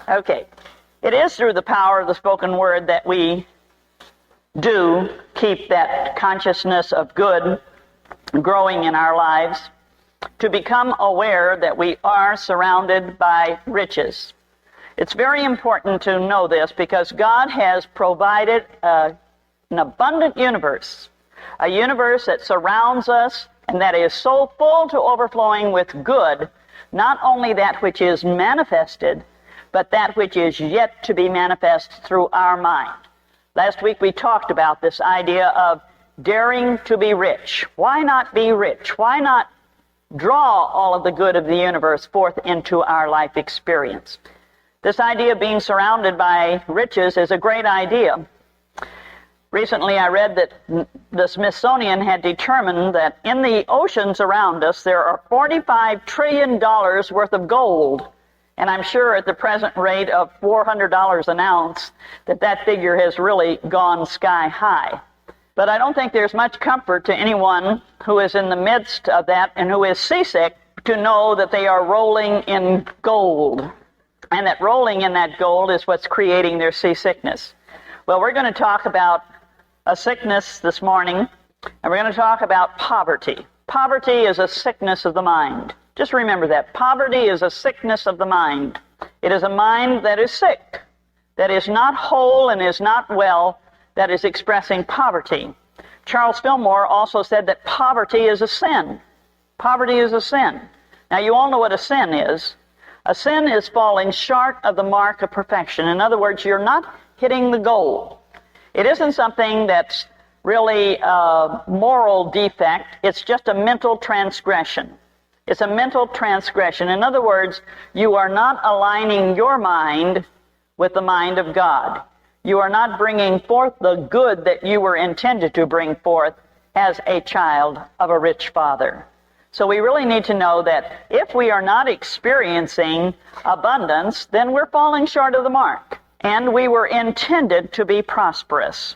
Okay. It is through the power of the spoken word that we do keep that consciousness of good growing in our lives, to become aware that we are surrounded by riches. It's very important to know this because God has provided an abundant universe, a universe that surrounds us and that is so full to overflowing with good, not only that which is manifested, but that which is yet to be manifest through our mind. Last week we talked about this idea of daring to be rich. Why not be rich? Why not draw all of the good of the universe forth into our life experience? This idea of being surrounded by riches is a great idea. Recently I read that the Smithsonian had determined that in the oceans around us there are $45 trillion worth of gold. And I'm sure at the present rate of $400 an ounce that figure has really gone sky high. But I don't think there's much comfort to anyone who is in the midst of that and who is seasick to know that they are rolling in gold. And that rolling in that gold is what's creating their seasickness. Well, we're going to talk about a sickness this morning, and we're going to talk about poverty. Poverty is a sickness of the mind. Just remember that. Poverty is a sickness of the mind. It is a mind that is sick, that is not whole and is not well, that is expressing poverty. Charles Fillmore also said that poverty is a sin. Poverty is a sin. Now, you all know what a sin is. A sin is falling short of the mark of perfection. In other words, you're not hitting the goal. It isn't something that's really a moral defect. It's just a mental transgression. It's a mental transgression. In other words, you are not aligning your mind with the mind of God. You are not bringing forth the good that you were intended to bring forth as a child of a rich father. So we really need to know that if we are not experiencing abundance, then we're falling short of the mark. And we were intended to be prosperous.